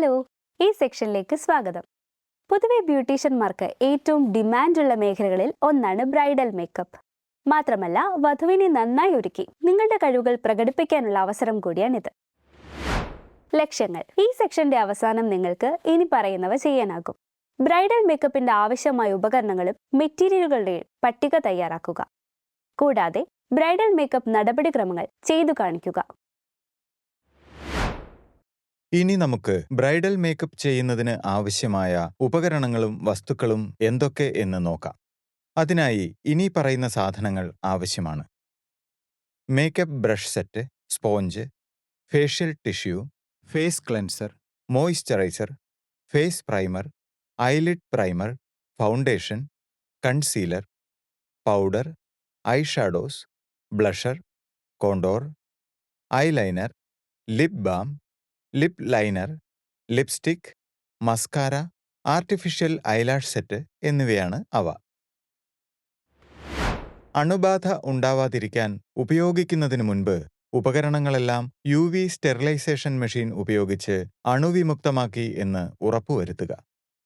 Hello, ഈ സെക്ഷനിലേക്ക് സ്വാഗതം. പൊതുവെ ബ്യൂട്ടീഷ്യന്മാർക്ക് ഏറ്റവും ഡിമാൻഡുള്ള മേഖലകളിൽ ഒന്നാണ് ബ്രൈഡൽ മേക്കപ്പ്. മാത്രമല്ല, വധുവിനെ നന്നായി ഒരുക്കി നിങ്ങളുടെ കഴിവുകൾ പ്രകടിപ്പിക്കാനുള്ള അവസരം കൂടിയാണിത്. ലക്ഷ്യങ്ങൾ. ഈ സെക്ഷന്റെ അവസാനം നിങ്ങൾക്ക് ഇനി പറയുന്നവ ചെയ്യാനാകും. ബ്രൈഡൽ മേക്കപ്പിന്റെ ആവശ്യമായ ഉപകരണങ്ങളും മെറ്റീരിയലുകളുടെയും പട്ടിക തയ്യാറാക്കുക. കൂടാതെ ബ്രൈഡൽ മേക്കപ്പ് നടപടിക്രമങ്ങൾ ചെയ്തു കാണിക്കുക. ഇനി നമുക്ക് ബ്രൈഡൽ മേക്കപ്പ് ചെയ്യുന്നതിന് ആവശ്യമായ ഉപകരണങ്ങളും വസ്തുക്കളും എന്തൊക്കെ എന്ന് നോക്കാം. അതിനായി ഇനി പറയുന്ന സാധനങ്ങൾ ആവശ്യമാണ്: makeup brush set, sponge, facial tissue, face cleanser, moisturiser, face primer, eyelid primer, foundation, concealer, powder, eyeshadows, blusher, contour, eyeliner, lip balm, lip liner, lipstick, mascara, artificial eyelash set എന്നിവയാണ് അവ. അണുബാധ ഉണ്ടാവാതിരിക്കാൻ ഉപയോഗിക്കുന്നതിന് മുൻപ് ഉപകരണങ്ങളെല്ലാം UV സ്റ്റെറിലൈസേഷൻ മെഷീൻ ഉപയോഗിച്ച് അണുവിമുക്തമാക്കി എന്ന് ഉറപ്പുവരുത്തുക.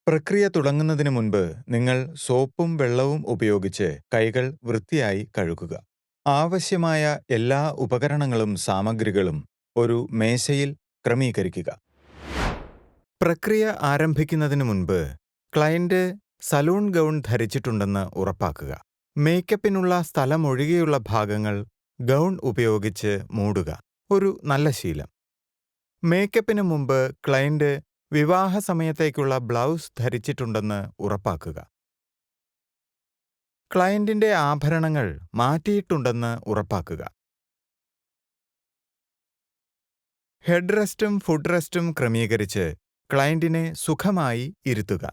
പ്രക്രിയ തുടങ്ങുന്നതിന് മുൻപ് നിങ്ങൾ സോപ്പും വെള്ളവും ഉപയോഗിച്ച് കൈകൾ വൃത്തിയായി കഴുകുക. ആവശ്യമായ എല്ലാ ഉപകരണങ്ങളും സാമഗ്രികളും ഒരു മേശയിൽ ക്രമീകരിക്കുക. പ്രക്രിയ ആരംഭിക്കുന്നതിന് മുൻപ് ക്ലയന്റ് സലൂൺ ഗൗൺ ധരിച്ചിട്ടുണ്ടെന്ന് ഉറപ്പാക്കുക. മേക്കപ്പിനുള്ള സ്ഥലമൊഴികെയുള്ള ഭാഗങ്ങൾ ഗൗൺ ഉപയോഗിച്ച് മൂടുക. ഒരു നല്ല ശീലം. മേക്കപ്പിന് മുമ്പ് ക്ലയന്റ് വിവാഹ സമയത്തേക്കുള്ള ബ്ലൗസ് ധരിച്ചിട്ടുണ്ടെന്ന് ഉറപ്പാക്കുക. ക്ലയന്റിന്റെ ആഭരണങ്ങൾ മാറ്റിയിട്ടുണ്ടെന്ന് ഉറപ്പാക്കുക. ഹെഡ് റെസ്റ്റും ഫുഡ് റെസ്റ്റും ക്രമീകരിച്ച് ക്ലയന്റിനെ സുഖമായി ഇരുത്തുക.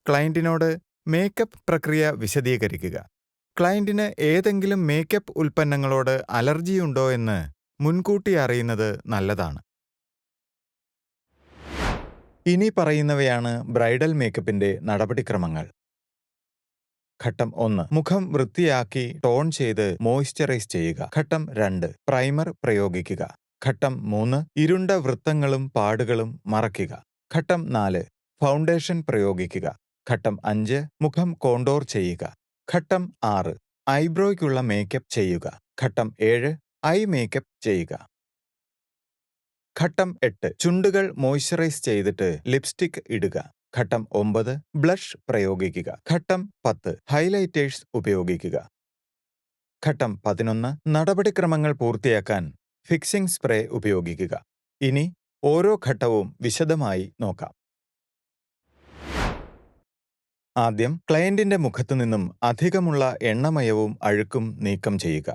ക്ലയന്റിനോട് മേക്കപ്പ് പ്രക്രിയ വിശദീകരിക്കുക. ക്ലയന്റിന് ഏതെങ്കിലും മേക്കപ്പ് ഉൽപ്പന്നങ്ങളോട് അലർജിയുണ്ടോ എന്ന് മുൻകൂട്ടി അറിയുന്നത് നല്ലതാണ്. ഇനി പറയുന്നവയാണ് ബ്രൈഡൽ മേക്കപ്പിന്റെ നടപടിക്രമങ്ങൾ. ഘട്ടം 1. മുഖം വൃത്തിയാക്കി ടോൺ ചെയ്ത് മോയ്സ്ചറൈസ് ചെയ്യുക. ഘട്ടം 2. പ്രൈമർ പ്രയോഗിക്കുക. ഘട്ടം 3. ഇരുണ്ട വൃത്തങ്ങളും പാടുകളും മറയ്ക്കുക. ഘട്ടം 4. ഫൗണ്ടേഷൻ പ്രയോഗിക്കുക. ഘട്ടം 5. മുഖം കോണ്ടോർ ചെയ്യുക. ഘട്ടം 6. ഐബ്രോയ്ക്കുള്ള മേക്കപ്പ് ചെയ്യുക. ഘട്ടം 7. ഐ മേക്കപ്പ് ചെയ്യുക. ഘട്ടം 8. ചുണ്ടുകൾ മോയ്സ്ചറൈസ് ചെയ്തിട്ട് ലിപ്സ്റ്റിക് ഇടുക. ഘട്ടം 9. ബ്ലഷ് പ്രയോഗിക്കുക. ഘട്ടം 10. ഹൈലൈറ്റേഴ്സ് ഉപയോഗിക്കുക. ഘട്ടം 11. നടപടിക്രമങ്ങൾ പൂർത്തിയാക്കാൻ ഫിക്സിംഗ് സ്പ്രേ ഉപയോഗിക്കുക. ഇനി ഓരോ ഘട്ടവും വിശദമായി നോക്കാം. ആദ്യം ക്ലയന്റിന്റെ മുഖത്തുനിന്നും അധികമുള്ള എണ്ണമയവും അഴുക്കും നീക്കം ചെയ്യുക.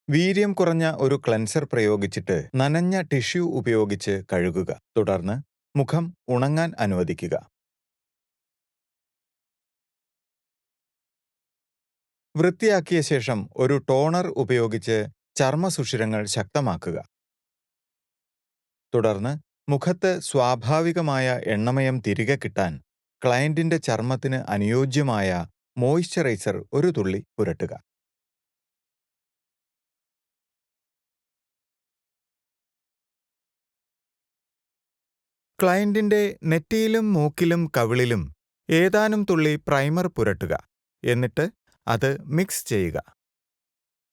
വീര്യം കുറഞ്ഞ ഒരു ക്ലെൻസർ പ്രയോഗിച്ചിട്ട് നനഞ്ഞ ടിഷ്യൂ ഉപയോഗിച്ച് കഴുകുക. തുടർന്ന് മുഖം ഉണങ്ങാൻ അനുവദിക്കുക. വൃത്തിയാക്കിയ ശേഷം ഒരു ടോണർ ഉപയോഗിച്ച് ചർമ്മസുഷിരങ്ങൾ ശക്തമാക്കുക. തുടർന്ന് മുഖത്ത് സ്വാഭാവികമായ എണ്ണമയം തിരികെ കിട്ടാൻ ക്ലയന്റിന്റെ ചർമ്മത്തിന് അനുയോജ്യമായ മോയ്സ്ചറൈസർ ഒരു തുള്ളി പുരട്ടുക. ക്ലയന്റിന്റെ നെറ്റിയിലും മൂക്കിലും കവിളിലും ഏതാനും തുള്ളി പ്രൈമർ പുരട്ടുക. എന്നിട്ട് അത് മിക്സ് ചെയ്യുക.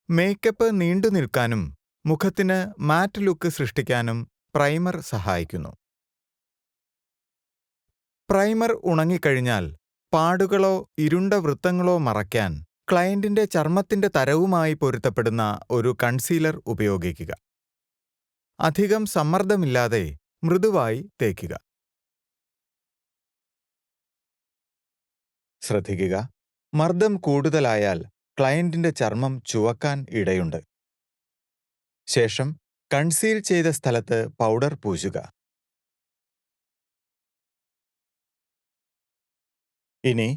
മേക്കപ്പ് നീണ്ടു നിൽക്കാനും മുഖത്തിന് മാറ്റ് ലുക്ക് സൃഷ്ടിക്കാനും പ്രൈമർ സഹായിക്കുന്നു. പ്രൈമർ ഉണങ്ങിക്കഴിഞ്ഞാൽ പാടുകളോ ഇരുണ്ട വൃത്തങ്ങളോ മറയ്ക്കാൻ ക്ലയന്റിന്റെ ചർമ്മത്തിന്റെ തരവുമായി പൊരുത്തപ്പെടുന്ന ഒരു കൺസീലർ ഉപയോഗിക്കുക. അധികം സമ്മർദ്ദമില്ലാതെ മൃദുവായി തേക്കുക. ശ്രദ്ധിക്കുക, മർദ്ദം കൂടുതലായാൽ ക്ലയന്റിന്റെ ചർമ്മം ചുവക്കാൻ ഇടയുണ്ട്. ശേഷം കൺസീൽ ചെയ്ത സ്ഥലത്ത് പൗഡർ പൂശുക. ഇനി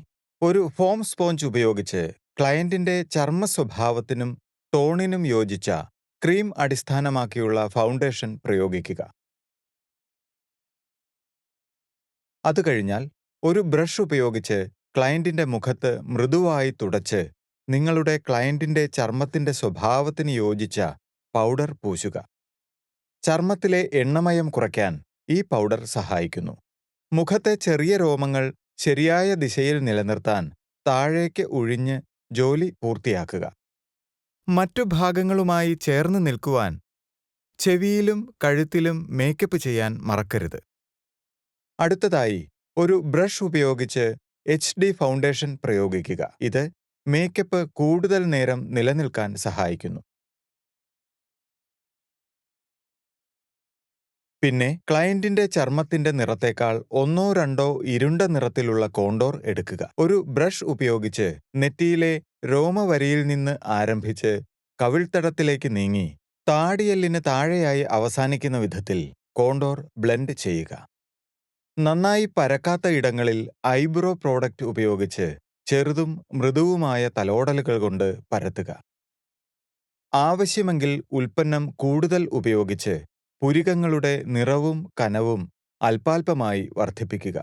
ഒരു ഫോം സ്പോഞ്ച് ഉപയോഗിച്ച് ക്ലയന്റിന്റെ ചർമ്മ സ്വഭാവത്തിനും ടോണിനും യോജിച്ച ക്രീം അടിസ്ഥാനമാക്കിയുള്ള ഫൗണ്ടേഷൻ പ്രയോഗിക്കുക. അത് കഴിഞ്ഞാൽ ഒരു ബ്രഷ് ഉപയോഗിച്ച് ക്ലയന്റിന്റെ മുഖത്ത് മൃദുവായി തുടച്ച് നിങ്ങളുടെ ക്ലയന്റിന്റെ ചർമ്മത്തിന്റെ സ്വഭാവത്തിന് യോജിച്ച പൗഡർ പൂശുക. ചർമ്മത്തിലെ എണ്ണമയം കുറയ്ക്കാൻ ഈ പൗഡർ സഹായിക്കുന്നു. മുഖത്തെ ചെറിയ രോമങ്ങൾ ശരിയായ ദിശയിൽ നിലനിർത്താൻ താഴേക്ക് ഉഴിഞ്ഞ് ജോലി പൂർത്തിയാക്കുക. മറ്റു ഭാഗങ്ങളുമായി ചേർന്ന് നിൽക്കുവാൻ ചെവിയിലും കഴുത്തിലും മേക്കപ്പ് ചെയ്യാൻ മറക്കരുത്. അടുത്തതായി ഒരു ബ്രഷ് ഉപയോഗിച്ച് HD ഫൗണ്ടേഷൻ പ്രയോഗിക്കുക. ഇത് മേക്കപ്പ് കൂടുതൽ നേരം നിലനിൽക്കാൻ സഹായിക്കുന്നു. പിന്നെ ക്ലയന്റിന്റെ ചർമ്മത്തിന്റെ നിറത്തേക്കാൾ 1-2 ഇരുണ്ട നിറത്തിലുള്ള കോണ്ടോർ എടുക്കുക. ഒരു ബ്രഷ് ഉപയോഗിച്ച് നെറ്റിയിലെ രോമവരിയിൽ നിന്ന് ആരംഭിച്ച് കവിൾത്തടത്തിലേക്ക് നീങ്ങി താടിയെല്ലിന് താഴെയായി അവസാനിക്കുന്ന വിധത്തിൽ കോണ്ടോർ ബ്ലെൻഡ് ചെയ്യുക. നന്നായി പരക്കാത്ത ഇടങ്ങളിൽ ഐബ്രോ പ്രോഡക്റ്റ് ഉപയോഗിച്ച് ചെറുതും മൃദുവുമായ തലോടലുകൾ കൊണ്ട് പരത്തുക. ആവശ്യമെങ്കിൽ ഉൽപ്പന്നം കൂടുതൽ ഉപയോഗിച്ച് പുരികങ്ങളുടെ നിറവും കനവും അല്പാൽപമായി വർദ്ധിപ്പിക്കുക.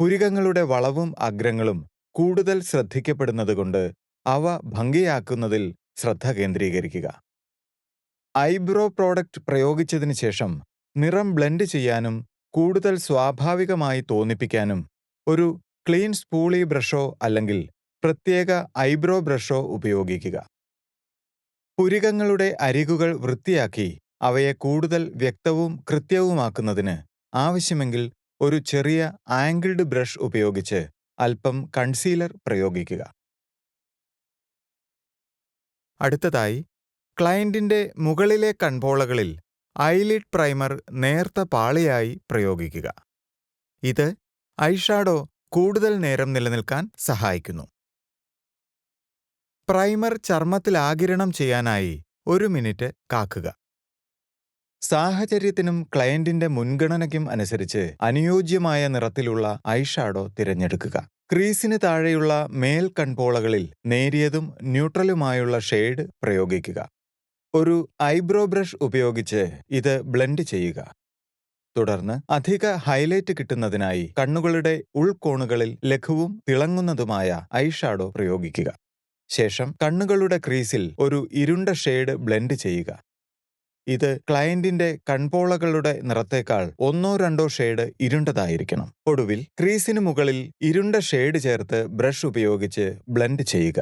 പുരികങ്ങളുടെ വളവും അഗ്രങ്ങളും കൂടുതൽ ശ്രദ്ധിക്കപ്പെടുന്നതുകൊണ്ട് അവ ഭംഗിയാക്കുന്നതിൽ ശ്രദ്ധ കേന്ദ്രീകരിക്കുക. ഐബ്രോ പ്രോഡക്റ്റ് പ്രയോഗിച്ചതിന് ശേഷം നിറം ബ്ലെൻഡ് ചെയ്യാനും കൂടുതൽ സ്വാഭാവികമായി തോന്നിപ്പിക്കാനും ഒരു ക്ലീൻ സ്പൂളി ബ്രഷോ അല്ലെങ്കിൽ പ്രത്യേക ഐബ്രോ ബ്രഷോ ഉപയോഗിക്കുക. പുരികങ്ങളുടെ അരികുകൾ വൃത്തിയാക്കി അവയെ കൂടുതൽ വ്യക്തവും കൃത്യവുമാക്കുന്നതിന് ആവശ്യമെങ്കിൽ ഒരു ചെറിയ ആംഗിൾഡ് ബ്രഷ് ഉപയോഗിച്ച് അല്പം കൺസീലർ പ്രയോഗിക്കുക. അടുത്തതായി ക്ലയന്റിന്റെ മുകളിലെ കൺപോളകളിൽ ഐലിഡ് പ്രൈമർ നേർത്ത പാളിയായി പ്രയോഗിക്കുക. ഇത് ഐഷാഡോ കൂടുതൽ നേരം നിലനിൽക്കാൻ സഹായിക്കുന്നു. പ്രൈമർ ചർമ്മത്തിൽ ആഗിരണം ചെയ്യാനായി 1 മിനിറ്റ് കാക്കുക. സാഹചര്യത്തിനും ക്ലയന്റിന്റെ മുൻഗണനയ്ക്കും അനുസരിച്ച് അനുയോജ്യമായ നിറത്തിലുള്ള ഐഷാഡോ തിരഞ്ഞെടുക്കുക. ക്രീസിന് താഴെയുള്ള മേൽ കൺപോളകളിൽ നേരിയതും ന്യൂട്രലുമായുള്ള ഷെയ്ഡ് പ്രയോഗിക്കുക. ഒരു ഐബ്രോ ബ്രഷ് ഉപയോഗിച്ച് ഇത് ബ്ലെൻഡ് ചെയ്യുക. തുടർന്ന് അധിക ഹൈലൈറ്റ് കിട്ടുന്നതിനായി കണ്ണുകളുടെ ഉൾക്കോണുകളിൽ ലഘുവും തിളങ്ങുന്നതുമായ ഐഷാഡോ പ്രയോഗിക്കുക. ശേഷം കണ്ണുകളുടെ ക്രീസിൽ ഒരു ഇരുണ്ട ഷെയ്ഡ് ബ്ലെൻഡ് ചെയ്യുക. ഇത് ക്ലയന്റിന്റെ കൺപോളകളുടെ നിറത്തേക്കാൾ 1-2 ഷെയ്ഡ് ഇരുണ്ടതായിരിക്കണം. ഒടുവിൽ ക്രീസിന് മുകളിൽ ഇരുണ്ട ഷെയ്ഡ് ചേർത്ത് ബ്രഷ് ഉപയോഗിച്ച് ബ്ലെൻഡ് ചെയ്യുക.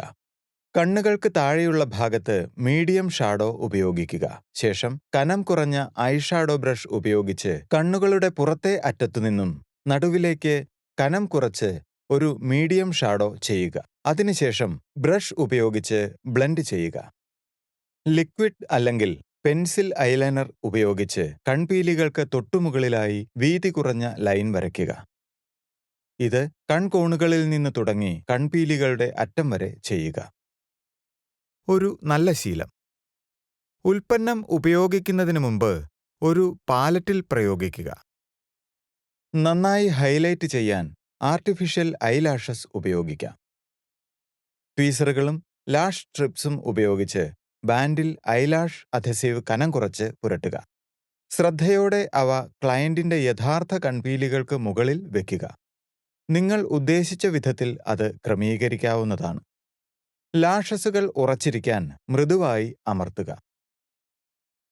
കണ്ണുകൾക്ക് താഴെയുള്ള ഭാഗത്ത് മീഡിയം ഷാഡോ ഉപയോഗിക്കുക. ശേഷം കനം കുറഞ്ഞ ഐഷാഡോ ബ്രഷ് ഉപയോഗിച്ച് കണ്ണുകളുടെ പുറത്തെ അറ്റത്തുനിന്നും നടുവിലേക്ക് കനം കുറച്ച് ഒരു മീഡിയം ഷാഡോ ചെയ്യുക. അതിനുശേഷം ബ്രഷ് ഉപയോഗിച്ച് ബ്ലെൻഡ് ചെയ്യുക. ലിക്വിഡ് അല്ലെങ്കിൽ പെൻസിൽ ഐലൈനർ ഉപയോഗിച്ച് കൺപീലികൾക്ക് തൊട്ടുമുകളിലായി വീതി കുറഞ്ഞ ലൈൻ വരയ്ക്കുക. ഇത് കൺകോണുകളിൽ നിന്ന് തുടങ്ങി കൺപീലികളുടെ അറ്റം വരെ ചെയ്യുക. ഒരു നല്ല ശീലം: ഉൽപ്പന്നം ഉപയോഗിക്കുന്നതിന് മുമ്പ് ഒരു പാലറ്റിൽ പ്രയോഗിക്കുക. നന്നായി ഹൈലൈറ്റ് ചെയ്യാൻ ആർട്ടിഫിഷ്യൽ ഐലാഷസ് ഉപയോഗിക്കാം. ട്വീസറുകളും ലാഷ് സ്ട്രിപ്സും ഉപയോഗിച്ച് ബാൻഡിൽ ഐലാഷ് അധെസീവ് കനം കുറച്ച് പുരട്ടുക. ശ്രദ്ധയോടെ അവ ക്ലയന്റിന്റെ യഥാർത്ഥ കൺപീലികൾക്ക് മുകളിൽ വയ്ക്കുക. നിങ്ങൾ ഉദ്ദേശിച്ച വിധത്തിൽ അത് ക്രമീകരിക്കാവുന്നതാണ്. ലാഷസുകൾ ഉറച്ചിരിക്കാൻ മൃദുവായി അമർത്തുക.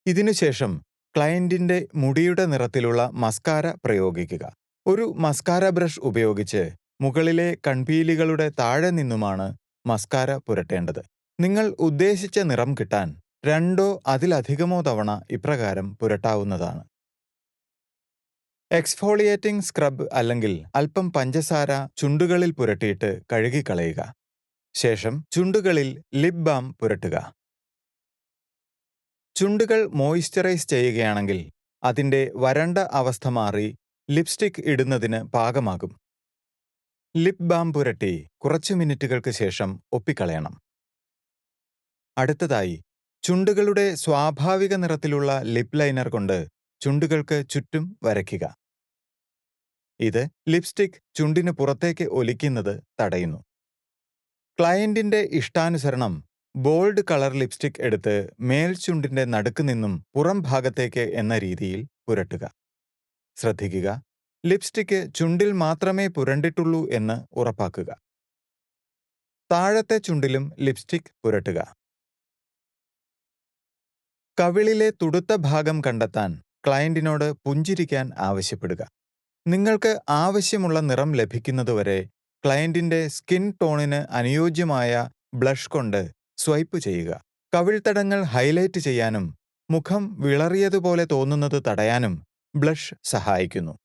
ഇതിനുശേഷം ക്ലയന്റിന്റെ മുടിയുടെ നിറത്തിലുള്ള മസ്കാര പ്രയോഗിക്കുക. ഒരു മസ്കാര ബ്രഷ് ഉപയോഗിച്ച് മുകളിലെ കൺപീലികളുടെ താഴെ നിന്നുമാണ് മസ്കാര പുരട്ടേണ്ടത്. നിങ്ങൾ ഉദ്ദേശിച്ച നിറം കിട്ടാൻ 2 അതിലധികമോ തവണ ഇപ്രകാരം പുരട്ടാവുന്നതാണ്. എക്സ്ഫോളിയേറ്റിംഗ് സ്ക്രബ് അല്ലെങ്കിൽ അല്പം പഞ്ചസാര ചുണ്ടുകളിൽ പുരട്ടിയിട്ട് കഴുകിക്കളയുക. ശേഷം ചുണ്ടുകളിൽ ലിപ് ബാം പുരട്ടുക. ചുണ്ടുകൾ മോയിസ്ചറൈസ് ചെയ്യുകയാണെങ്കിൽ അതിന്റെ വരണ്ട അവസ്ഥ മാറി ലിപ്സ്റ്റിക് ഇടുന്നതിന് പാകമാകും. ലിപ് ബാം പുരട്ടി കുറച്ചു മിനിറ്റുകൾക്ക് ശേഷം ഒപ്പിക്കളയണം. അടുത്തതായി ചുണ്ടുകളുടെ സ്വാഭാവിക നിറത്തിലുള്ള ലിപ് ലൈനർ കൊണ്ട് ചുണ്ടുകൾക്ക് ചുറ്റും വരയ്ക്കുക. ഇത് ലിപ്സ്റ്റിക് ചുണ്ടിന് പുറത്തേക്ക് ഒലിക്കുന്നത് തടയുന്നു. ക്ലയന്റിന്റെ ഇഷ്ടാനുസരണം ബോൾഡ് കളർ ലിപ്സ്റ്റിക് എടുത്ത് മേൽചുണ്ടിന്റെ നടുക്ക് നിന്നും പുറം ഭാഗത്തേക്ക് എന്ന രീതിയിൽ പുരട്ടുക. ശ്രദ്ധിക്കുക, ലിപ്സ്റ്റിക് ചുണ്ടിൽ മാത്രമേ പുരണ്ടിട്ടുള്ളൂ എന്ന് ഉറപ്പാക്കുക. താഴത്തെ ചുണ്ടിലും ലിപ്സ്റ്റിക് പുരട്ടുക. കവിളിലെ തുടുത്ത ഭാഗം കണ്ടെത്താൻ ക്ലയന്റിനോട് പുഞ്ചിരിക്കാൻ ആവശ്യപ്പെടുക. നിങ്ങൾക്ക് ആവശ്യമുള്ള നിറം ലഭിക്കുന്നതുവരെ ക്ലയന്റിന്റെ സ്കിൻ ടോണിന് അനുയോജ്യമായ ബ്ലഷ് കൊണ്ട് സ്വൈപ്പ് ചെയ്യുക. കവിൾത്തടങ്ങൾ ഹൈലൈറ്റ് ചെയ്യാനും മുഖം വിളറിയതുപോലെ തോന്നുന്നത് തടയാനും ബ്ലഷ് സഹായിക്കുന്നു.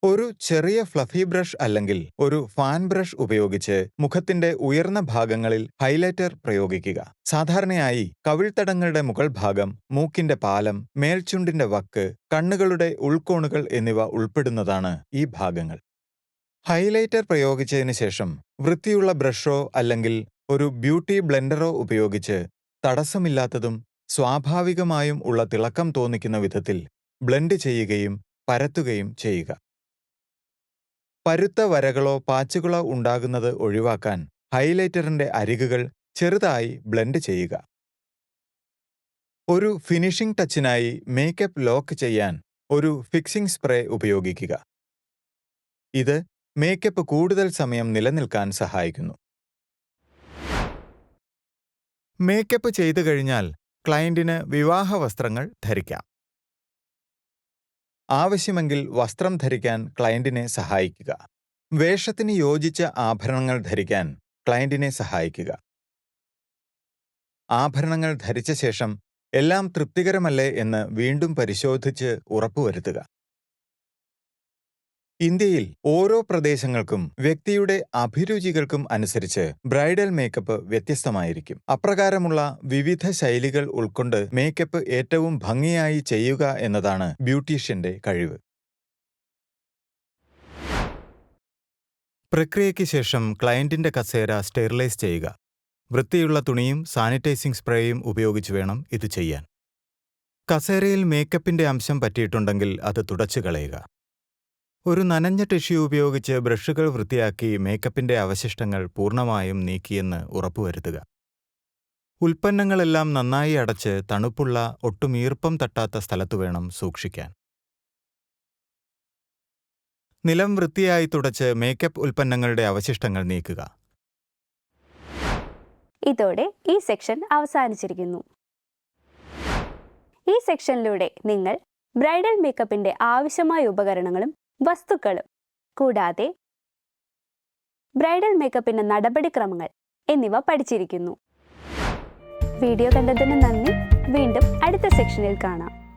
ഒരു ചെറിയ ഫ്ലഫി ബ്രഷ് അല്ലെങ്കിൽ ഒരു ഫാൻ ബ്രഷ് ഉപയോഗിച്ച് മുഖത്തിന്റെ ഉയർന്ന ഭാഗങ്ങളിൽ ഹൈലൈറ്റർ പ്രയോഗിക്കുക. സാധാരണയായി കവിൾത്തടങ്ങളുടെ മുകൾ ഭാഗം, മൂക്കിന്റെ പാലം, മേൽചുണ്ടിന്റെ വക്ക്, കണ്ണുകളുടെ ഉൾക്കോണുകൾ എന്നിവ ഉൾപ്പെടുന്നതാണ് ഈ ഭാഗങ്ങൾ. ഹൈലൈറ്റർ പ്രയോഗിച്ചതിന് ശേഷം വൃത്തിയുള്ള ബ്രഷോ അല്ലെങ്കിൽ ഒരു ബ്യൂട്ടി ബ്ലെൻഡറോ ഉപയോഗിച്ച് തടസ്സമില്ലാത്തതും സ്വാഭാവികമായും ഉള്ള തിളക്കം തോന്നിക്കുന്ന വിധത്തിൽ ബ്ലെൻഡ് ചെയ്യുകയും പരത്തുകയും ചെയ്യുക. പരുത്ത വരകളോ പാച്ചുകളോ ഉണ്ടാകുന്നത് ഒഴിവാക്കാൻ ഹൈലൈറ്ററിന്റെ അരികുകൾ ചെറുതായി ബ്ലെൻഡ് ചെയ്യുക. ഒരു ഫിനിഷിംഗ് ടച്ചിനായി മേക്കപ്പ് ലോക്ക് ചെയ്യാൻ ഒരു ഫിക്സിംഗ് സ്പ്രേ ഉപയോഗിക്കുക. ഇത് മേക്കപ്പ് കൂടുതൽ സമയം നിലനിൽക്കാൻ സഹായിക്കുന്നു. മേക്കപ്പ് ചെയ്തു കഴിഞ്ഞാൽ ക്ലയന്റിന് വിവാഹ വസ്ത്രങ്ങൾ ധരിക്കാം. ആവശ്യമെങ്കിൽ വസ്ത്രം ധരിക്കാൻ ക്ലയന്റിനെ സഹായിക്കുക. വേഷത്തിന് യോജിച്ച ആഭരണങ്ങൾ ധരിക്കാൻ ക്ലയന്റിനെ സഹായിക്കുക. ആഭരണങ്ങൾ ധരിച്ച ശേഷം എല്ലാം തൃപ്തികരമല്ലേ എന്ന് വീണ്ടും പരിശോധിച്ച് ഉറപ്പുവരുത്തുക. ഇന്ത്യയിൽ ഓരോ പ്രദേശങ്ങൾക്കും വ്യക്തിയുടെ അഭിരുചികൾക്കും അനുസരിച്ച് ബ്രൈഡൽ മേക്കപ്പ് വ്യത്യസ്തമായിരിക്കും. അപ്രകാരമുള്ള വിവിധ ശൈലികൾ ഉൾക്കൊണ്ട് മേക്കപ്പ് ഏറ്റവും ഭംഗിയായി ചെയ്യുക എന്നതാണ് ബ്യൂട്ടീഷ്യന്റെ കഴിവ്. പ്രക്രിയയ്ക്ക് ശേഷം ക്ലയന്റിന്റെ കസേര സ്റ്റെറിലൈസ് ചെയ്യുക. വൃത്തിയുള്ള തുണിയും സാനിറ്റൈസിംഗ് സ്പ്രേയും ഉപയോഗിച്ച് വേണം ഇത് ചെയ്യാൻ. കസേരയിൽ മേക്കപ്പിന്റെ അംശം പറ്റിയിട്ടുണ്ടെങ്കിൽ അത് തുടച്ചു കളയുക. ഒരു നനഞ്ഞ ടിഷ്യൂ ഉപയോഗിച്ച് ബ്രഷുകൾ വൃത്തിയാക്കി മേക്കപ്പിന്റെ അവശിഷ്ടങ്ങൾ പൂർണ്ണമായും നീക്കിയെന്ന് ഉറപ്പുവരുത്തുക. ഉൽപ്പന്നങ്ങളെല്ലാം നന്നായി അടച്ച് തണുപ്പുള്ള, ഒട്ടും ഈർപ്പം തട്ടാത്ത സ്ഥലത്തു വേണം സൂക്ഷിക്കാൻ. നിലം വൃത്തിയായി തുടച്ച് മേക്കപ്പ് ഉൽപ്പന്നങ്ങളുടെ അവശിഷ്ടങ്ങൾ നീക്കുക. ഇതോടെ ഈ സെക്ഷൻ അവസാനിച്ചിരിക്കുന്നു. ഈ സെക്ഷനിലൂടെ നിങ്ങൾ ബ്രൈഡൽ മേക്കപ്പിന്റെ ആവശ്യമായ ഉപകരണങ്ങളും വസ്തുക്കളും കൂടാതെ ബ്രൈഡൽ മേക്കപ്പിന്റെ നടപടിക്രമങ്ങൾ എന്നിവ പഠിച്ചിരിക്കുന്നു. വീഡിയോ കണ്ടതിന് നന്ദി. വീണ്ടും അടുത്ത സെക്ഷനിൽ കാണാം.